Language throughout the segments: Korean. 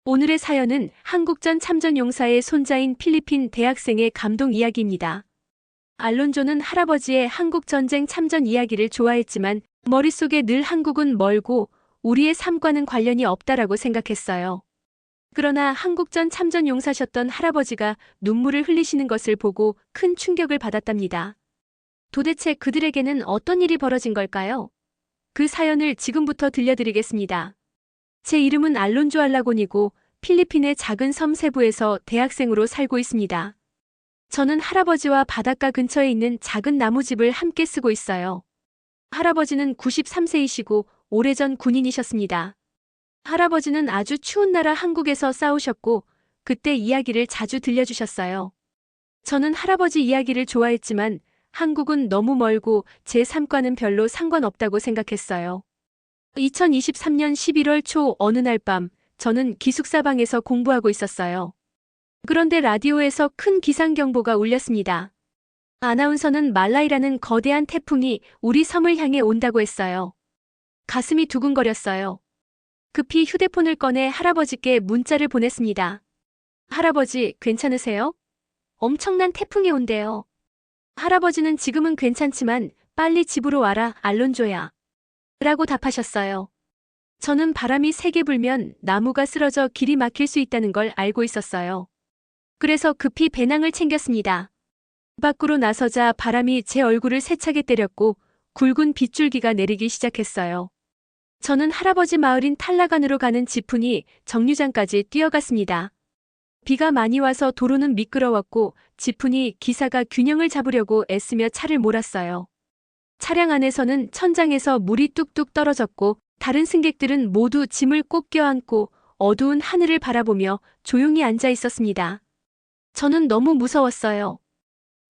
오늘의 사연은 한국전 참전용사의 손자인 필리핀 대학생의 감동 이야기입니다. 알론조는 할아버지의 한국전쟁 참전 이야기를 좋아했지만 머릿속에 늘 한국은 멀고 우리의 삶과는 관련이 없다라고 생각했어요. 그러나 한국전 참전용사셨던 할아버지가 눈물을 흘리시는 것을 보고 큰 충격을 받았답니다. 도대체 그들에게는 어떤 일이 벌어진 걸까요? 그 사연을 지금부터 들려드리겠습니다. 제 이름은 알론조 알라곤이고 필리핀의 작은 섬 세부에서 대학생으로 살고 있습니다. 저는 할아버지와 바닷가 근처에 있는 작은 나무집을 함께 쓰고 있어요. 할아버지는 93세이시고 오래전 군인이셨습니다. 할아버지는 아주 추운 나라 한국에서 싸우셨고 그때 이야기를 자주 들려주셨어요. 저는 할아버지 이야기를 좋아했지만 한국은 너무 멀고 제 삶과는 별로 상관없다고 생각했어요. 2023년 11월 초 어느 날 밤, 저는 기숙사방에서 공부하고 있었어요. 그런데 라디오에서 큰 기상경보가 울렸습니다. 아나운서는 말라이라는 거대한 태풍이 우리 섬을 향해 온다고 했어요. 가슴이 두근거렸어요. 급히 휴대폰을 꺼내 할아버지께 문자를 보냈습니다. 할아버지, 괜찮으세요? 엄청난 태풍이 온대요. 할아버지는 지금은 괜찮지만 빨리 집으로 와라, 알론조야. 라고 답하셨어요. 저는 바람이 세게 불면 나무가 쓰러져 길이 막힐 수 있다는 걸 알고 있었어요. 그래서 급히 배낭을 챙겼습니다. 밖으로 나서자 바람이 제 얼굴을 세차게 때렸고 굵은 빗줄기가 내리기 시작했어요. 저는 할아버지 마을인 탈라간으로 가는 지푼이 정류장까지 뛰어갔습니다. 비가 많이 와서 도로는 미끄러웠고 지푼이 기사가 균형을 잡으려고 애쓰며 차를 몰았어요. 차량 안에서는 천장에서 물이 뚝뚝 떨어졌고 다른 승객들은 모두 짐을 꼭 껴안고 어두운 하늘을 바라보며 조용히 앉아 있었습니다. 저는 너무 무서웠어요.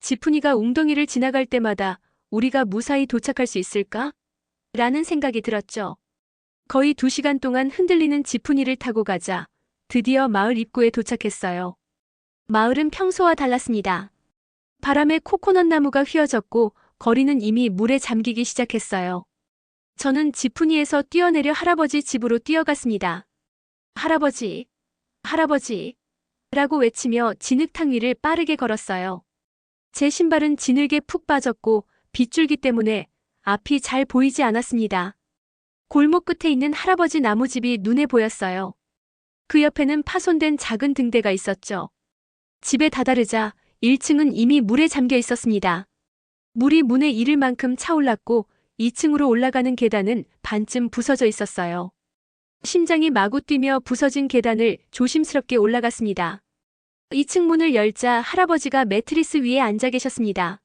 지푼이가 웅덩이를 지나갈 때마다 우리가 무사히 도착할 수 있을까? 라는 생각이 들었죠. 거의 2시간 동안 흔들리는 지푼이를 타고 가자 드디어 마을 입구에 도착했어요. 마을은 평소와 달랐습니다. 바람에 코코넛 나무가 휘어졌고 거리는 이미 물에 잠기기 시작했어요. 저는 지푼이에서 뛰어내려 할아버지 집으로 뛰어갔습니다. 할아버지, 할아버지 라고 외치며 진흙탕 위를 빠르게 걸었어요. 제 신발은 진흙에 푹 빠졌고 빗줄기 때문에 앞이 잘 보이지 않았습니다. 골목 끝에 있는 할아버지 나무집이 눈에 보였어요. 그 옆에는 파손된 작은 등대가 있었죠. 집에 다다르자 1층은 이미 물에 잠겨 있었습니다. 물이 문에 이를 만큼 차올랐고 2층으로 올라가는 계단은 반쯤 부서져 있었어요. 심장이 마구 뛰며 부서진 계단을 조심스럽게 올라갔습니다. 2층 문을 열자 할아버지가 매트리스 위에 앉아 계셨습니다.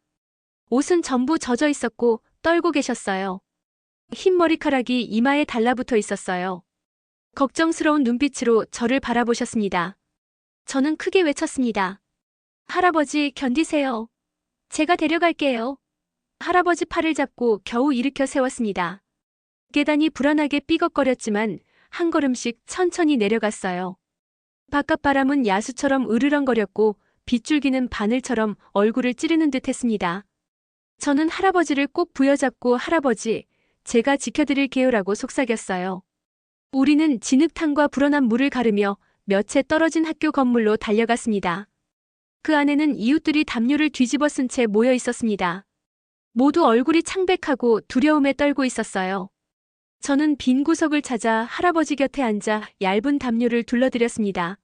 옷은 전부 젖어 있었고 떨고 계셨어요. 흰 머리카락이 이마에 달라붙어 있었어요. 걱정스러운 눈빛으로 저를 바라보셨습니다. 저는 크게 외쳤습니다. 할아버지, 견디세요. 제가 데려갈게요. 할아버지 팔을 잡고 겨우 일으켜 세웠습니다. 계단이 불안하게 삐걱거렸지만 한 걸음씩 천천히 내려갔어요. 바깥바람은 야수처럼 으르렁거렸고 빗줄기는 바늘처럼 얼굴을 찌르는 듯 했습니다. 저는 할아버지를 꼭 부여잡고 할아버지, 제가 지켜드릴게요라고 속삭였어요. 우리는 진흙탕과 불어난 물을 가르며 몇 채 떨어진 학교 건물로 달려갔습니다. 그 안에는 이웃들이 담요를 뒤집어 쓴 채 모여 있었습니다. 모두 얼굴이 창백하고 두려움에 떨고 있었어요. 저는 빈 구석을 찾아 할아버지 곁에 앉아 얇은 담요를 둘러드렸습니다.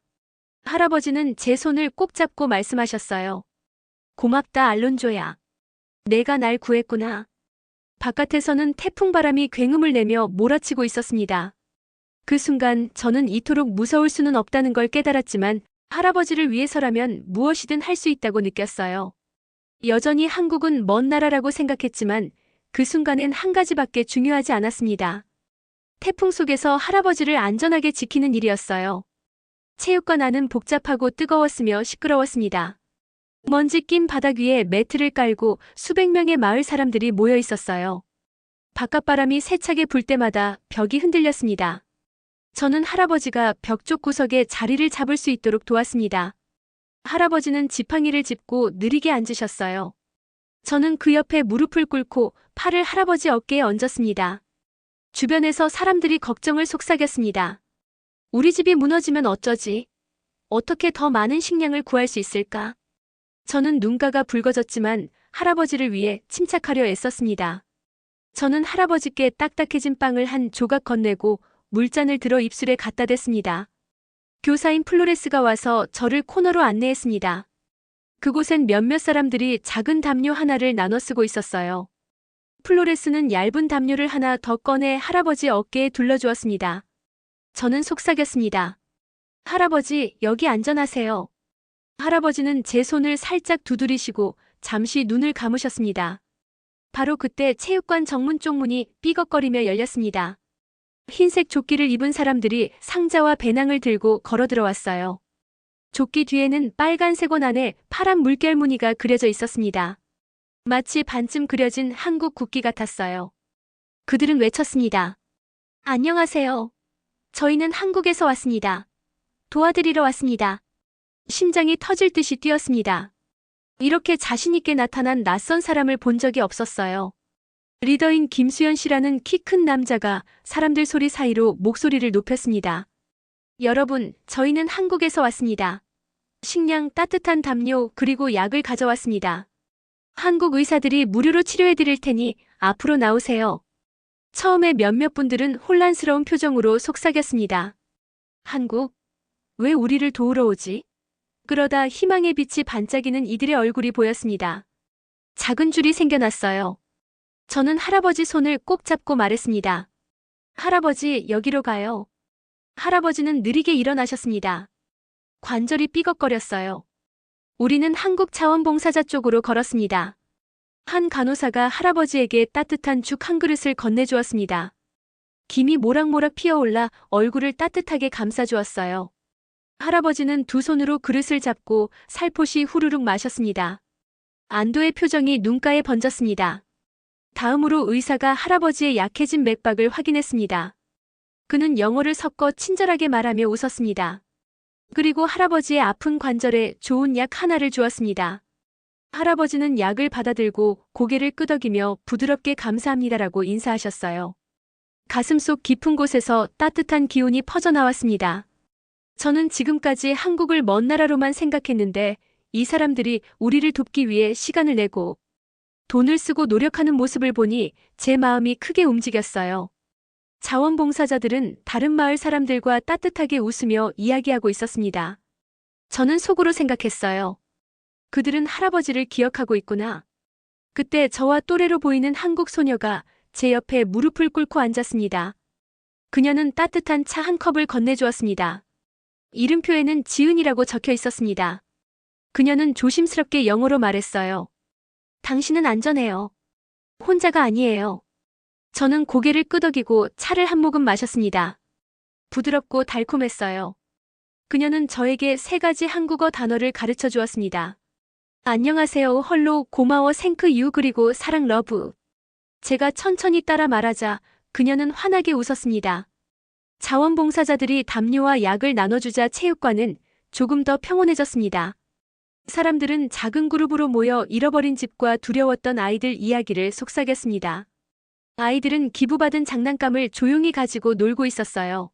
할아버지는 제 손을 꼭 잡고 말씀하셨어요. 고맙다, 알론조야. 내가 날 구했구나. 바깥에서는 태풍 바람이 굉음을 내며 몰아치고 있었습니다. 그 순간 저는 이토록 무서울 수는 없다는 걸 깨달았지만 할아버지를 위해서라면 무엇이든 할 수 있다고 느꼈어요. 여전히 한국은 먼 나라라고 생각했지만 그 순간엔 한 가지밖에 중요하지 않았습니다. 태풍 속에서 할아버지를 안전하게 지키는 일이었어요. 체육관 안은 복잡하고 뜨거웠으며 시끄러웠습니다. 먼지 낀 바닥 위에 매트를 깔고 수백 명의 마을 사람들이 모여 있었어요. 바깥바람이 세차게 불 때마다 벽이 흔들렸습니다. 저는 할아버지가 벽 쪽 구석에 자리를 잡을 수 있도록 도왔습니다. 할아버지는 지팡이를 짚고 느리게 앉으셨어요. 저는 그 옆에 무릎을 꿇고 팔을 할아버지 어깨에 얹었습니다. 주변에서 사람들이 걱정을 속삭였습니다. 우리 집이 무너지면 어쩌지? 어떻게 더 많은 식량을 구할 수 있을까? 저는 눈가가 붉어졌지만 할아버지를 위해 침착하려 애썼습니다. 저는 할아버지께 딱딱해진 빵을 한 조각 건네고 물잔을 들어 입술에 갖다 댔습니다. 교사인 플로레스가 와서 저를 코너로 안내했습니다. 그곳엔 몇몇 사람들이 작은 담요 하나를 나눠 쓰고 있었어요. 플로레스는 얇은 담요를 하나 더 꺼내 할아버지 어깨에 둘러주었습니다. 저는 속삭였습니다. 할아버지, 여기 안전하세요. 할아버지는 제 손을 살짝 두드리시고 잠시 눈을 감으셨습니다. 바로 그때 체육관 정문 쪽 문이 삐걱거리며 열렸습니다. 흰색 조끼를 입은 사람들이 상자와 배낭을 들고 걸어 들어왔어요. 조끼 뒤에는 빨간색 원 안에 파란 물결 무늬가 그려져 있었습니다. 마치 반쯤 그려진 한국 국기 같았어요. 그들은 외쳤습니다. 안녕하세요. 저희는 한국에서 왔습니다. 도와드리러 왔습니다. 심장이 터질 듯이 뛰었습니다. 이렇게 자신있게 나타난 낯선 사람을 본 적이 없었어요. 리더인 김수현 씨라는 키 큰 남자가 사람들 소리 사이로 목소리를 높였습니다. 여러분, 저희는 한국에서 왔습니다. 식량, 따뜻한 담요, 그리고 약을 가져왔습니다. 한국 의사들이 무료로 치료해드릴 테니 앞으로 나오세요. 처음에 몇몇 분들은 혼란스러운 표정으로 속삭였습니다. 한국? 왜 우리를 도우러 오지? 그러다 희망의 빛이 반짝이는 이들의 얼굴이 보였습니다. 작은 줄이 생겨났어요. 저는 할아버지 손을 꼭 잡고 말했습니다. 할아버지, 여기로 가요. 할아버지는 느리게 일어나셨습니다. 관절이 삐걱거렸어요. 우리는 한국 자원봉사자 쪽으로 걸었습니다. 한 간호사가 할아버지에게 따뜻한 죽 한 그릇을 건네주었습니다. 김이 모락모락 피어올라 얼굴을 따뜻하게 감싸주었어요. 할아버지는 두 손으로 그릇을 잡고 살포시 후루룩 마셨습니다. 안도의 표정이 눈가에 번졌습니다. 다음으로 의사가 할아버지의 약해진 맥박을 확인했습니다. 그는 영어를 섞어 친절하게 말하며 웃었습니다. 그리고 할아버지의 아픈 관절에 좋은 약 하나를 주었습니다. 할아버지는 약을 받아들고 고개를 끄덕이며 부드럽게 감사합니다라고 인사하셨어요. 가슴속 깊은 곳에서 따뜻한 기운이 퍼져나왔습니다. 저는 지금까지 한국을 먼 나라로만 생각했는데 이 사람들이 우리를 돕기 위해 시간을 내고 돈을 쓰고 노력하는 모습을 보니 제 마음이 크게 움직였어요. 자원봉사자들은 다른 마을 사람들과 따뜻하게 웃으며 이야기하고 있었습니다. 저는 속으로 생각했어요. 그들은 할아버지를 기억하고 있구나. 그때 저와 또래로 보이는 한국 소녀가 제 옆에 무릎을 꿇고 앉았습니다. 그녀는 따뜻한 차 한 컵을 건네주었습니다. 이름표에는 지은이라고 적혀 있었습니다. 그녀는 조심스럽게 영어로 말했어요. 당신은 안전해요. 혼자가 아니에요. 저는 고개를 끄덕이고 차를 한 모금 마셨습니다. 부드럽고 달콤했어요. 그녀는 저에게 3가지 한국어 단어를 가르쳐 주었습니다. 안녕하세요, 헐로, 고마워, 생크 유, 그리고 사랑, 러브. 제가 천천히 따라 말하자 그녀는 환하게 웃었습니다. 자원봉사자들이 담요와 약을 나눠주자 체육관은 조금 더 평온해졌습니다. 사람들은 작은 그룹으로 모여 잃어버린 집과 두려웠던 아이들 이야기를 속삭였습니다. 아이들은 기부받은 장난감을 조용히 가지고 놀고 있었어요.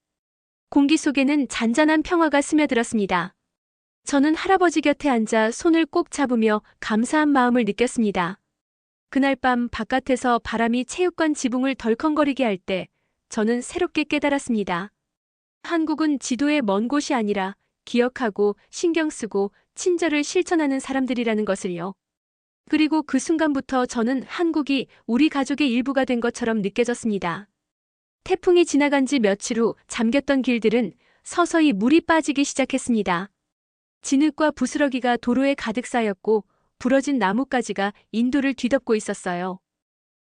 공기 속에는 잔잔한 평화가 스며들었습니다. 저는 할아버지 곁에 앉아 손을 꼭 잡으며 감사한 마음을 느꼈습니다. 그날 밤 바깥에서 바람이 체육관 지붕을 덜컹거리게 할 때 저는 새롭게 깨달았습니다. 한국은 지도의 먼 곳이 아니라 기억하고 신경 쓰고 친절을 실천하는 사람들이라는 것을요. 그리고 그 순간부터 저는 한국이 우리 가족의 일부가 된 것처럼 느껴졌습니다. 태풍이 지나간 지 며칠 후 잠겼던 길들은 서서히 물이 빠지기 시작했습니다. 진흙과 부스러기가 도로에 가득 쌓였고 부러진 나뭇가지가 인도를 뒤덮고 있었어요.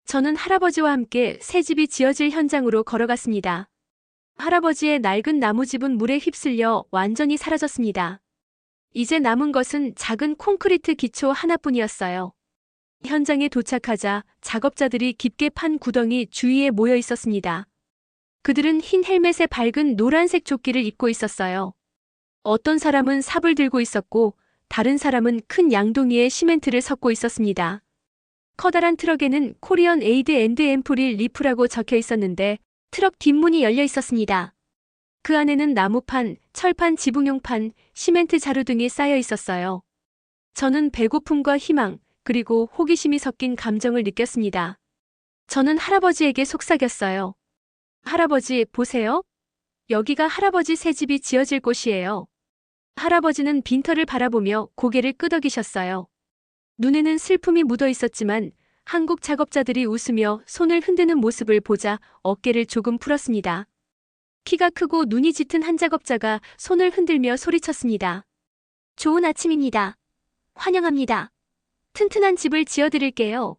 저는 할아버지와 함께 새 집이 지어질 현장으로 걸어갔습니다. 할아버지의 낡은 나무집은 물에 휩쓸려 완전히 사라졌습니다. 이제 남은 것은 작은 콘크리트 기초 하나뿐이었어요. 현장에 도착하자 작업자들이 깊게 판 구덩이 주위에 모여 있었습니다. 그들은 흰 헬멧에 밝은 노란색 조끼를 입고 있었어요. 어떤 사람은 삽을 들고 있었고 다른 사람은 큰 양동이에 시멘트를 섞고 있었습니다. 커다란 트럭에는 코리언 에이드 앤드 앰플이 리프라고 적혀 있었는데 트럭 뒷문이 열려 있었습니다. 그 안에는 나무판, 철판, 지붕용판, 시멘트 자루 등이 쌓여 있었어요. 저는 배고픔과 희망, 그리고 호기심이 섞인 감정을 느꼈습니다. 저는 할아버지에게 속삭였어요. 할아버지, 보세요. 여기가 할아버지 새 집이 지어질 곳이에요. 할아버지는 빈터를 바라보며 고개를 끄덕이셨어요. 눈에는 슬픔이 묻어 있었지만 한국 작업자들이 웃으며 손을 흔드는 모습을 보자 어깨를 조금 풀었습니다. 키가 크고 눈이 짙은 한 작업자가 손을 흔들며 소리쳤습니다. 좋은 아침입니다. 환영합니다. 튼튼한 집을 지어드릴게요.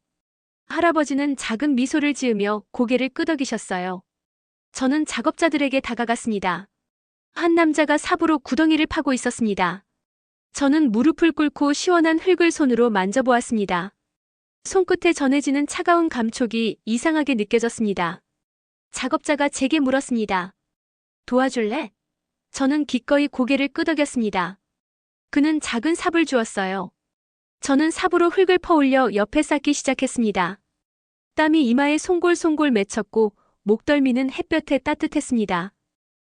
할아버지는 작은 미소를 지으며 고개를 끄덕이셨어요. 저는 작업자들에게 다가갔습니다. 한 남자가 삽으로 구덩이를 파고 있었습니다. 저는 무릎을 꿇고 시원한 흙을 손으로 만져보았습니다. 손끝에 전해지는 차가운 감촉이 이상하게 느껴졌습니다. 작업자가 제게 물었습니다. 도와줄래? 저는 기꺼이 고개를 끄덕였습니다. 그는 작은 삽을 주었어요. 저는 삽으로 흙을 퍼올려 옆에 쌓기 시작했습니다. 땀이 이마에 송골송골 맺혔고 목덜미는 햇볕에 따뜻했습니다.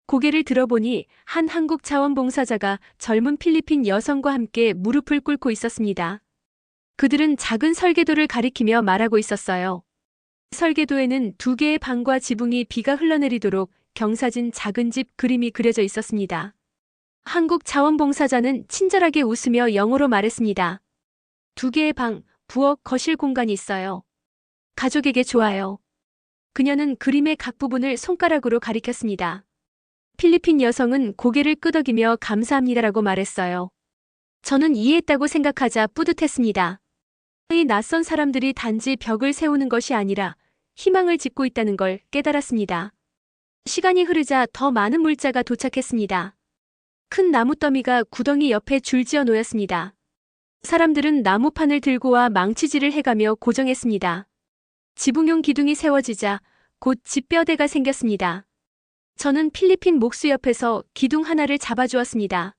고개를 들어보니 한 한국 자원봉사자가 젊은 필리핀 여성과 함께 무릎을 꿇고 있었습니다. 그들은 작은 설계도를 가리키며 말하고 있었어요. 설계도에는 2개의 방과 지붕이 비가 흘러내리도록 경사진 작은 집 그림이 그려져 있었습니다. 한국 자원봉사자는 친절하게 웃으며 영어로 말했습니다. 2개의 방, 부엌, 거실 공간이 있어요. 가족에게 좋아요. 그녀는 그림의 각 부분을 손가락으로 가리켰습니다. 필리핀 여성은 고개를 끄덕이며 감사합니다라고 말했어요. 저는 이해했다고 생각하자 뿌듯했습니다. 이 낯선 사람들이 단지 벽을 세우는 것이 아니라 희망을 짓고 있다는 걸 깨달았습니다. 시간이 흐르자 더 많은 물자가 도착했습니다. 큰 나무더미가 구덩이 옆에 줄지어 놓였습니다. 사람들은 나무판을 들고 와 망치질을 해가며 고정했습니다. 지붕용 기둥이 세워지자 곧 집뼈대가 생겼습니다. 저는 필리핀 목수 옆에서 기둥 하나를 잡아주었습니다.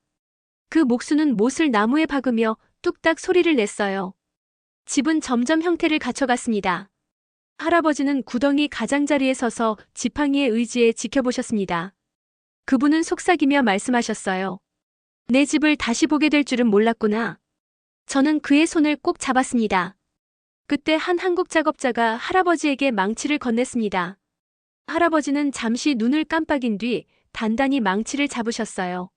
그 목수는 못을 나무에 박으며 뚝딱 소리를 냈어요. 집은 점점 형태를 갖춰갔습니다. 할아버지는 구덩이 가장자리에 서서 지팡이의 의지에 지켜보셨습니다. 그분은 속삭이며 말씀하셨어요. 내 집을 다시 보게 될 줄은 몰랐구나. 저는 그의 손을 꼭 잡았습니다. 그때 한 한국 작업자가 할아버지에게 망치를 건넸습니다. 할아버지는 잠시 눈을 깜빡인 뒤 단단히 망치를 잡으셨어요.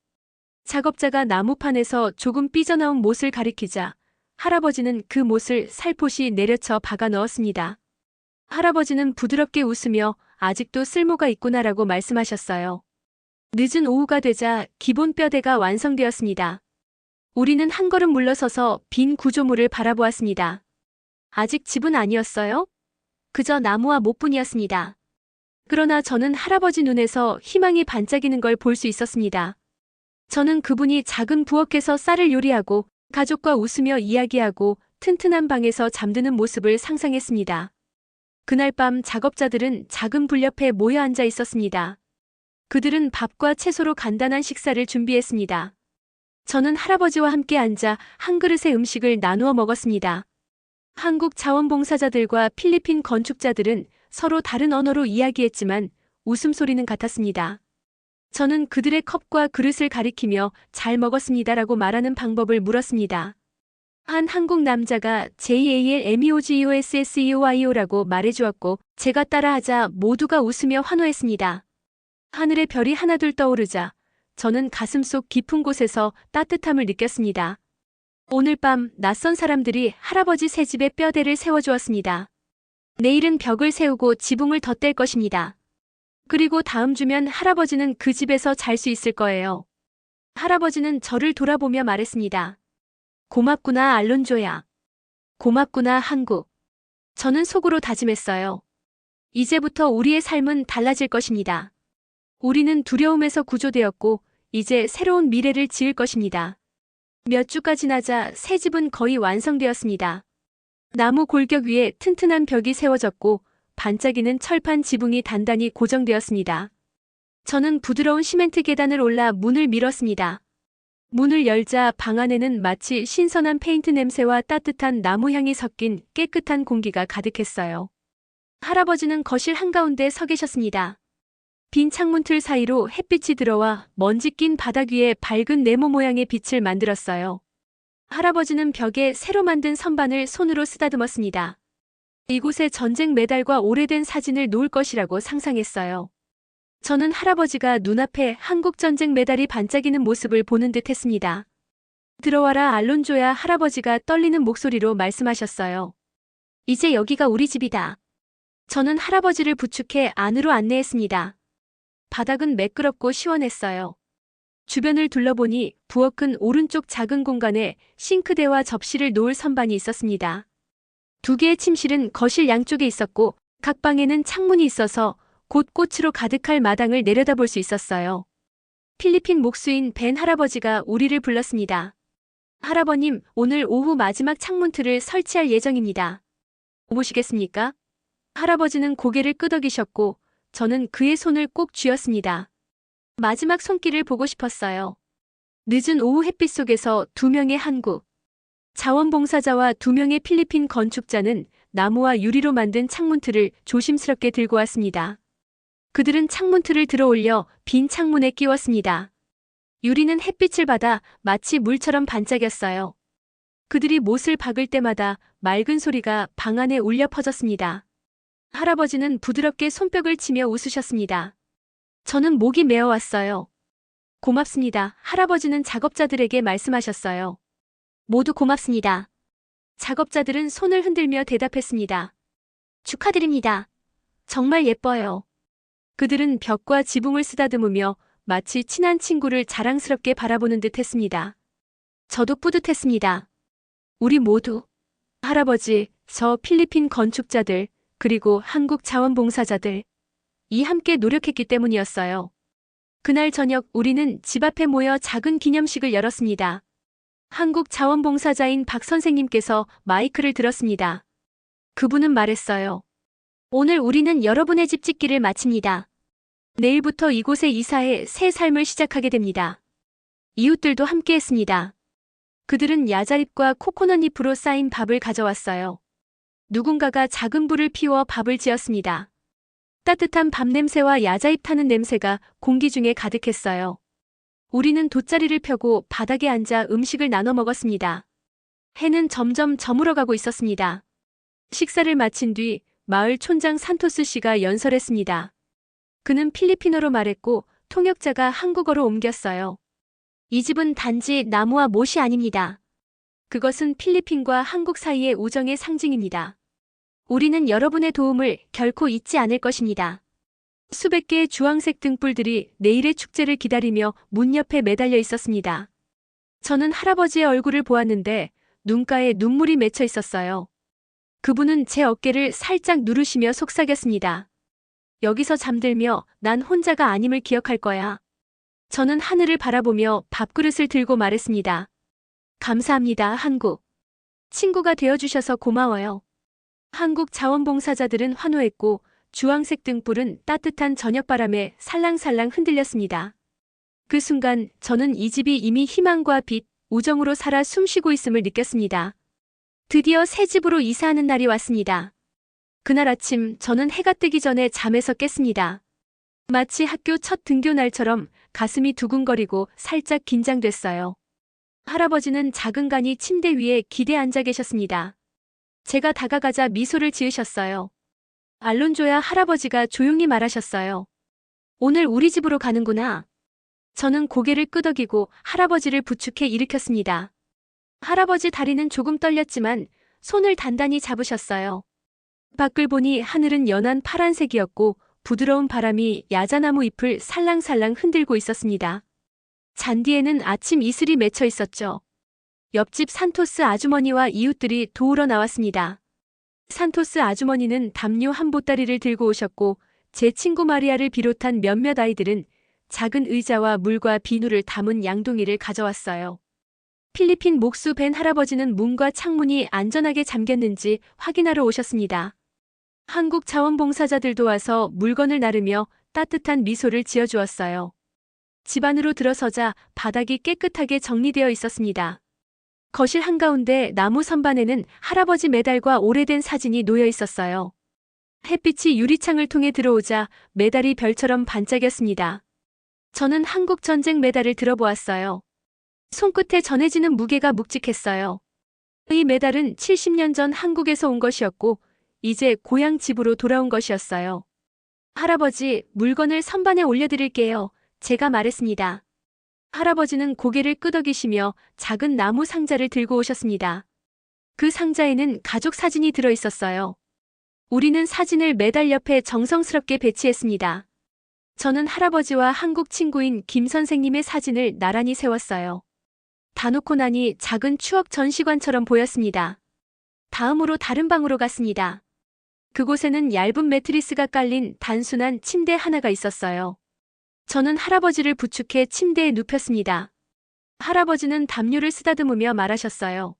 작업자가 나무판에서 조금 삐져나온 못을 가리키자 할아버지는 그 못을 살포시 내려쳐 박아 넣었습니다. 할아버지는 부드럽게 웃으며 아직도 쓸모가 있구나라고 말씀하셨어요. 늦은 오후가 되자 기본 뼈대가 완성되었습니다. 우리는 한 걸음 물러서서 빈 구조물을 바라보았습니다. 아직 집은 아니었어요? 그저 나무와 못뿐이었습니다. 그러나 저는 할아버지 눈에서 희망이 반짝이는 걸 볼 수 있었습니다. 저는 그분이 작은 부엌에서 쌀을 요리하고 가족과 웃으며 이야기하고 튼튼한 방에서 잠드는 모습을 상상했습니다. 그날 밤 작업자들은 작은 불 옆에 모여 앉아 있었습니다. 그들은 밥과 채소로 간단한 식사를 준비했습니다. 저는 할아버지와 함께 앉아 한 그릇의 음식을 나누어 먹었습니다. 한국 자원봉사자들과 필리핀 건축자들은 서로 다른 언어로 이야기했지만 웃음소리는 같았습니다. 저는 그들의 컵과 그릇을 가리키며 잘 먹었습니다라고 말하는 방법을 물었습니다. 한 한국 남자가 JALMEOGOSSEOYO라고 말해주었고 제가 따라하자 모두가 웃으며 환호했습니다. 하늘에 별이 하나둘 떠오르자 저는 가슴속 깊은 곳에서 따뜻함을 느꼈습니다. 오늘 밤 낯선 사람들이 할아버지 새 집에 뼈대를 세워주었습니다. 내일은 벽을 세우고 지붕을 덧댈 것입니다. 그리고 다음 주면 할아버지는 그 집에서 잘 수 있을 거예요. 할아버지는 저를 돌아보며 말했습니다. 고맙구나 알론조야. 고맙구나 한국. 저는 속으로 다짐했어요. 이제부터 우리의 삶은 달라질 것입니다. 우리는 두려움에서 구조되었고 이제 새로운 미래를 지을 것입니다. 몇 주가 지나자 새 집은 거의 완성되었습니다. 나무 골격 위에 튼튼한 벽이 세워졌고 반짝이는 철판 지붕이 단단히 고정되었습니다. 저는 부드러운 시멘트 계단을 올라 문을 밀었습니다. 문을 열자 방 안에는 마치 신선한 페인트 냄새와 따뜻한 나무 향이 섞인 깨끗한 공기가 가득했어요. 할아버지는 거실 한가운데 서 계셨습니다. 빈 창문틀 사이로 햇빛이 들어와 먼지 낀 바닥 위에 밝은 네모 모양의 빛을 만들었어요. 할아버지는 벽에 새로 만든 선반을 손으로 쓰다듬었습니다. 이곳에 전쟁 메달과 오래된 사진을 놓을 것이라고 상상했어요. 저는 할아버지가 눈앞에 한국 전쟁 메달이 반짝이는 모습을 보는 듯 했습니다. 들어와라 알론조야, 할아버지가 떨리는 목소리로 말씀하셨어요. 이제 여기가 우리 집이다. 저는 할아버지를 부축해 안으로 안내했습니다. 바닥은 매끄럽고 시원했어요. 주변을 둘러보니 부엌은 오른쪽 작은 공간에 싱크대와 접시를 놓을 선반이 있었습니다. 두 개의 침실은 거실 양쪽에 있었고 각 방에는 창문이 있어서 곳곳으로 가득할 마당을 내려다볼 수 있었어요. 필리핀 목수인 벤 할아버지가 우리를 불렀습니다. 할아버님, 오늘 오후 마지막 창문틀을 설치할 예정입니다. 보시겠습니까? 할아버지는 고개를 끄덕이셨고 저는 그의 손을 꼭 쥐었습니다. 마지막 손길을 보고 싶었어요. 늦은 오후 햇빛 속에서 두 명의 한국 자원봉사자와 두 명의 필리핀 건축자는 나무와 유리로 만든 창문틀을 조심스럽게 들고 왔습니다. 그들은 창문틀을 들어올려 빈 창문에 끼웠습니다. 유리는 햇빛을 받아 마치 물처럼 반짝였어요. 그들이 못을 박을 때마다 맑은 소리가 방 안에 울려 퍼졌습니다. 할아버지는 부드럽게 손뼉을 치며 웃으셨습니다. 저는 목이 메어왔어요. 고맙습니다. 할아버지는 작업자들에게 말씀하셨어요. 모두 고맙습니다. 작업자들은 손을 흔들며 대답했습니다. 축하드립니다. 정말 예뻐요. 그들은 벽과 지붕을 쓰다듬으며 마치 친한 친구를 자랑스럽게 바라보는 듯 했습니다. 저도 뿌듯했습니다. 우리 모두, 할아버지, 저 필리핀 건축자들, 그리고 한국 자원봉사자들, 이 함께 노력했기 때문이었어요. 그날 저녁 우리는 집 앞에 모여 작은 기념식을 열었습니다. 한국 자원봉사자인 박 선생님께서 마이크를 들었습니다. 그분은 말했어요. 오늘 우리는 여러분의 집 짓기를 마칩니다. 내일부터 이곳에 이사해 새 삶을 시작하게 됩니다. 이웃들도 함께했습니다. 그들은 야자잎과 코코넛 잎으로 쌓인 밥을 가져왔어요. 누군가가 작은 불을 피워 밥을 지었습니다. 따뜻한 밥 냄새와 야자잎 타는 냄새가 공기 중에 가득했어요. 우리는 돗자리를 펴고 바닥에 앉아 음식을 나눠 먹었습니다. 해는 점점 저물어가고 있었습니다. 식사를 마친 뒤 마을 촌장 산토스 씨가 연설했습니다. 그는 필리핀어로 말했고 통역자가 한국어로 옮겼어요. 이 집은 단지 나무와 못이 아닙니다. 그것은 필리핀과 한국 사이의 우정의 상징입니다. 우리는 여러분의 도움을 결코 잊지 않을 것입니다. 수백 개의 주황색 등불들이 내일의 축제를 기다리며 문 옆에 매달려 있었습니다. 저는 할아버지의 얼굴을 보았는데 눈가에 눈물이 맺혀 있었어요. 그분은 제 어깨를 살짝 누르시며 속삭였습니다. 여기서 잠들며 난 혼자가 아님을 기억할 거야. 저는 하늘을 바라보며 밥그릇을 들고 말했습니다. 감사합니다, 한국. 친구가 되어주셔서 고마워요. 한국 자원봉사자들은 환호했고 주황색 등불은 따뜻한 저녁바람에 살랑살랑 흔들렸습니다. 그 순간 저는 이 집이 이미 희망과 빛, 우정으로 살아 숨쉬고 있음을 느꼈습니다. 드디어 새 집으로 이사하는 날이 왔습니다. 그날 아침 저는 해가 뜨기 전에 잠에서 깼습니다. 마치 학교 첫 등교 날처럼 가슴이 두근거리고 살짝 긴장됐어요. 할아버지는 작은 간이 침대 위에 기대 앉아 계셨습니다. 제가 다가가자 미소를 지으셨어요. 알론조야, 할아버지가 조용히 말하셨어요. 오늘 우리 집으로 가는구나. 저는 고개를 끄덕이고 할아버지를 부축해 일으켰습니다. 할아버지 다리는 조금 떨렸지만 손을 단단히 잡으셨어요. 밖을 보니 하늘은 연한 파란색이었고 부드러운 바람이 야자나무 잎을 살랑살랑 흔들고 있었습니다. 잔디에는 아침 이슬이 맺혀 있었죠. 옆집 산토스 아주머니와 이웃들이 도우러 나왔습니다. 산토스 아주머니는 담요 한 보따리를 들고 오셨고 제 친구 마리아를 비롯한 몇몇 아이들은 작은 의자와 물과 비누를 담은 양동이를 가져왔어요. 필리핀 목수 벤 할아버지는 문과 창문이 안전하게 잠겼는지 확인하러 오셨습니다. 한국 자원봉사자들도 와서 물건을 나르며 따뜻한 미소를 지어주었어요. 집 안으로 들어서자 바닥이 깨끗하게 정리되어 있었습니다. 거실 한가운데 나무 선반에는 할아버지 메달과 오래된 사진이 놓여 있었어요. 햇빛이 유리창을 통해 들어오자 메달이 별처럼 반짝였습니다. 저는 한국전쟁 메달을 들어보았어요. 손끝에 전해지는 무게가 묵직했어요. 이 메달은 70년 전 한국에서 온 것이었고 이제 고향 집으로 돌아온 것이었어요. 할아버지, 물건을 선반에 올려드릴게요. 제가 말했습니다. 할아버지는 고개를 끄덕이시며 작은 나무 상자를 들고 오셨습니다. 그 상자에는 가족 사진이 들어 있었어요. 우리는 사진을 메달 옆에 정성스럽게 배치했습니다. 저는 할아버지와 한국 친구인 김 선생님의 사진을 나란히 세웠어요. 다 놓고 나니 작은 추억 전시관처럼 보였습니다. 다음으로 다른 방으로 갔습니다. 그곳에는 얇은 매트리스가 깔린 단순한 침대 하나가 있었어요. 저는 할아버지를 부축해 침대에 눕혔습니다. 할아버지는 담요를 쓰다듬으며 말하셨어요.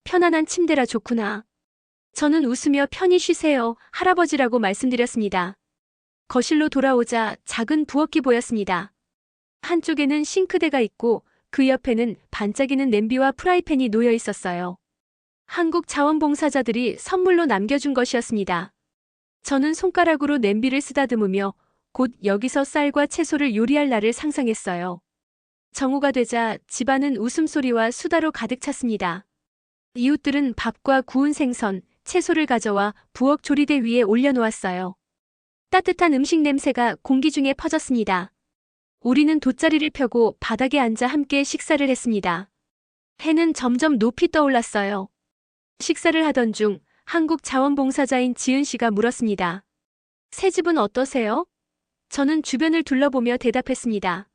편안한 침대라 좋구나. 저는 웃으며 편히 쉬세요, 할아버지라고 말씀드렸습니다. 거실로 돌아오자 작은 부엌이 보였습니다. 한쪽에는 싱크대가 있고 그 옆에는 반짝이는 냄비와 프라이팬이 놓여 있었어요. 한국 자원봉사자들이 선물로 남겨준 것이었습니다. 저는 손가락으로 냄비를 쓰다듬으며 곧 여기서 쌀과 채소를 요리할 날을 상상했어요. 정오가 되자 집안은 웃음소리와 수다로 가득 찼습니다. 이웃들은 밥과 구운 생선, 채소를 가져와 부엌 조리대 위에 올려놓았어요. 따뜻한 음식 냄새가 공기 중에 퍼졌습니다. 우리는 돗자리를 펴고 바닥에 앉아 함께 식사를 했습니다. 해는 점점 높이 떠올랐어요. 식사를 하던 중 한국 자원봉사자인 지은 씨가 물었습니다. 새 집은 어떠세요? 저는 주변을 둘러보며 대답했습니다.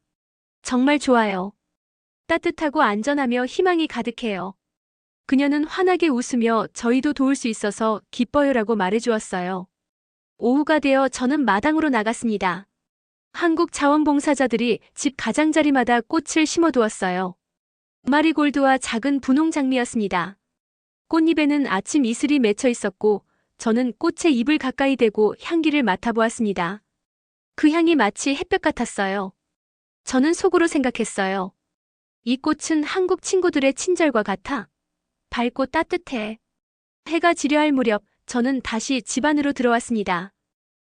정말 좋아요. 따뜻하고 안전하며 희망이 가득해요. 그녀는 환하게 웃으며 저희도 도울 수 있어서 기뻐요라고 말해주었어요. 오후가 되어 저는 마당으로 나갔습니다. 한국 자원봉사자들이 집 가장자리마다 꽃을 심어두었어요. 마리골드와 작은 분홍 장미였습니다. 꽃잎에는 아침 이슬이 맺혀 있었고 저는 꽃에 입을 가까이 대고 향기를 맡아보았습니다. 그 향이 마치 햇볕 같았어요. 저는 속으로 생각했어요. 이 꽃은 한국 친구들의 친절과 같아. 밝고 따뜻해. 해가 지려할 무렵 저는 다시 집 안으로 들어왔습니다.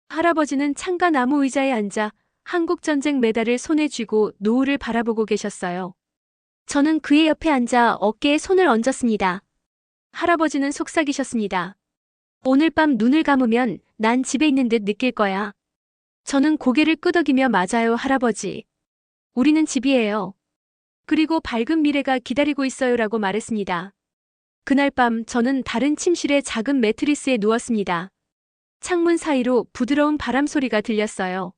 할아버지는 창가 나무 의자에 앉아 한국전쟁 메달을 손에 쥐고 노을을 바라보고 계셨어요. 저는 그의 옆에 앉아 어깨에 손을 얹었습니다. 할아버지는 속삭이셨습니다. 오늘 밤 눈을 감으면 난 집에 있는 듯 느낄 거야. 저는 고개를 끄덕이며 맞아요, 할아버지. 우리는 집이에요. 그리고 밝은 미래가 기다리고 있어요라고 말했습니다. 그날 밤 저는 다른 침실의 작은 매트리스에 누웠습니다. 창문 사이로 부드러운 바람 소리가 들렸어요.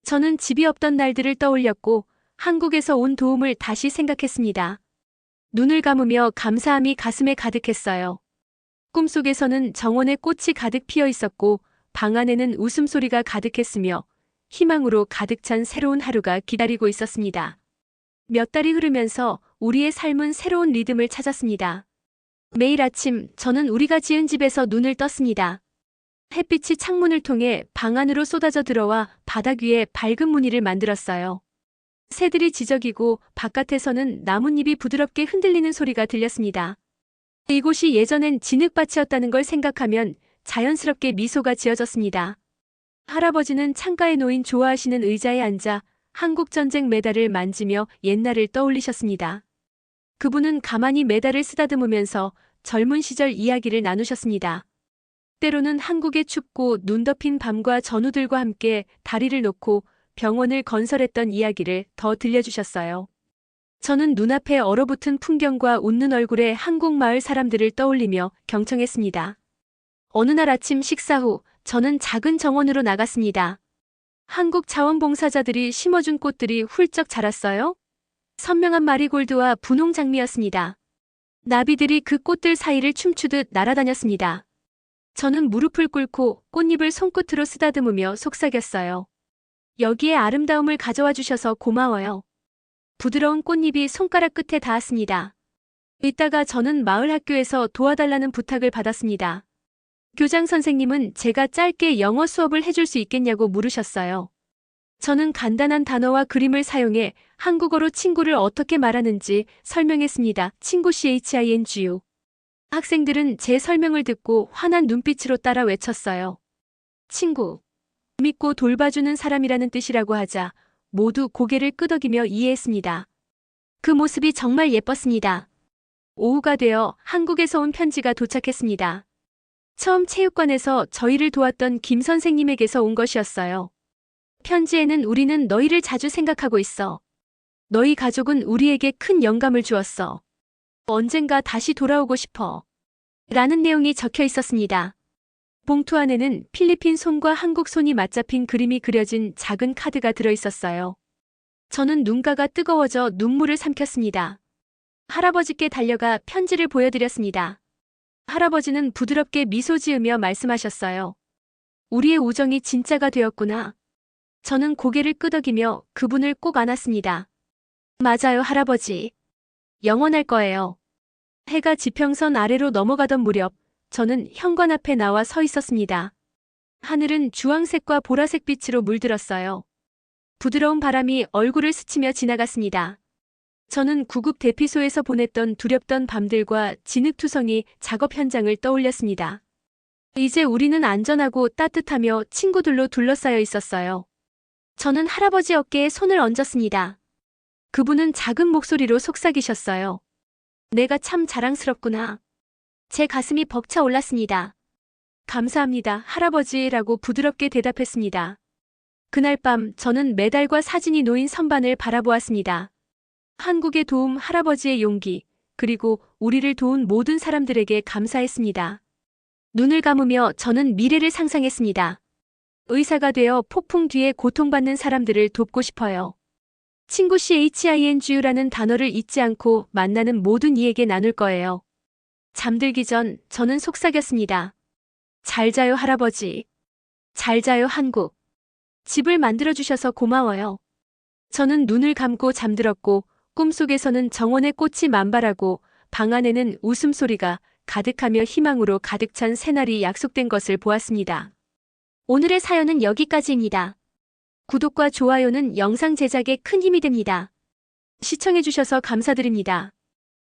저는 집이 없던 날들을 떠올렸고 한국에서 온 도움을 다시 생각했습니다. 눈을 감으며 감사함이 가슴에 가득했어요. 꿈속에서는 정원에 꽃이 가득 피어 있었고 방 안에는 웃음소리가 가득했으며 희망으로 가득 찬 새로운 하루가 기다리고 있었습니다. 몇 달이 흐르면서 우리의 삶은 새로운 리듬을 찾았습니다. 매일 아침 저는 우리가 지은 집에서 눈을 떴습니다. 햇빛이 창문을 통해 방 안으로 쏟아져 들어와 바닥 위에 밝은 무늬를 만들었어요. 새들이 지저귀고 바깥에서는 나뭇잎이 부드럽게 흔들리는 소리가 들렸습니다. 이곳이 예전엔 진흙밭이었다는 걸 생각하면 자연스럽게 미소가 지어졌습니다. 할아버지는 창가에 놓인 좋아하시는 의자에 앉아 한국전쟁 메달을 만지며 옛날을 떠올리셨습니다. 그분은 가만히 메달을 쓰다듬으면서 젊은 시절 이야기를 나누셨습니다. 때로는 한국의 춥고 눈 덮인 밤과 전우들과 함께 다리를 놓고 병원을 건설했던 이야기를 더 들려주셨어요. 저는 눈앞에 얼어붙은 풍경과 웃는 얼굴의 한국 마을 사람들을 떠올리며 경청했습니다. 어느 날 아침 식사 후 저는 작은 정원으로 나갔습니다. 한국 자원봉사자들이 심어준 꽃들이 훌쩍 자랐어요. 선명한 마리골드와 분홍 장미였습니다. 나비들이 그 꽃들 사이를 춤추듯 날아다녔습니다. 저는 무릎을 꿇고 꽃잎을 손끝으로 쓰다듬으며 속삭였어요. 여기에 아름다움을 가져와 주셔서 고마워요. 부드러운 꽃잎이 손가락 끝에 닿았습니다. 이따가 저는 마을 학교에서 도와달라는 부탁을 받았습니다. 교장 선생님은 제가 짧게 영어 수업을 해줄 수 있겠냐고 물으셨어요. 저는 간단한 단어와 그림을 사용해 한국어로 친구를 어떻게 말하는지 설명했습니다. 친구 CHINGU. 학생들은 제 설명을 듣고 환한 눈빛으로 따라 외쳤어요. 친구, 믿고 돌봐주는 사람이라는 뜻이라고 하자 모두 고개를 끄덕이며 이해했습니다. 그 모습이 정말 예뻤습니다. 오후가 되어 한국에서 온 편지가 도착했습니다. 처음 체육관에서 저희를 도왔던 김 선생님에게서 온 것이었어요. 편지에는 우리는 너희를 자주 생각하고 있어. 너희 가족은 우리에게 큰 영감을 주었어. 언젠가 다시 돌아오고 싶어. 라는 내용이 적혀 있었습니다. 봉투 안에는 필리핀 손과 한국 손이 맞잡힌 그림이 그려진 작은 카드가 들어 있었어요. 저는 눈가가 뜨거워져 눈물을 삼켰습니다. 할아버지께 달려가 편지를 보여드렸습니다. 할아버지는 부드럽게 미소 지으며 말씀하셨어요. 우리의 우정이 진짜가 되었구나. 저는 고개를 끄덕이며 그분을 꼭 안았습니다. 맞아요, 할아버지. 영원할 거예요. 해가 지평선 아래로 넘어가던 무렵, 저는 현관 앞에 나와 서 있었습니다. 하늘은 주황색과 보라색 빛으로 물들었어요. 부드러운 바람이 얼굴을 스치며 지나갔습니다. 저는 구급 대피소에서 보냈던 두렵던 밤들과 진흙투성이 작업 현장을 떠올렸습니다. 이제 우리는 안전하고 따뜻하며 친구들로 둘러싸여 있었어요. 저는 할아버지 어깨에 손을 얹었습니다. 그분은 작은 목소리로 속삭이셨어요. 내가 참 자랑스럽구나. 제 가슴이 벅차 올랐습니다. 감사합니다, 할아버지라고 부드럽게 대답했습니다. 그날 밤 저는 메달과 사진이 놓인 선반을 바라보았습니다. 한국의 도움, 할아버지의 용기, 그리고 우리를 도운 모든 사람들에게 감사했습니다. 눈을 감으며 저는 미래를 상상했습니다. 의사가 되어 폭풍 뒤에 고통받는 사람들을 돕고 싶어요. 친구 CHING라는 단어를 잊지 않고 만나는 모든 이에게 나눌 거예요. 잠들기 전 저는 속삭였습니다. 잘 자요, 할아버지. 잘 자요, 한국. 집을 만들어주셔서 고마워요. 저는 눈을 감고 잠들었고 꿈속에서는 정원의 꽃이 만발하고 방 안에는 웃음소리가 가득하며 희망으로 가득 찬 새날이 약속된 것을 보았습니다. 오늘의 사연은 여기까지입니다. 구독과 좋아요는 영상 제작에 큰 힘이 됩니다. 시청해주셔서 감사드립니다.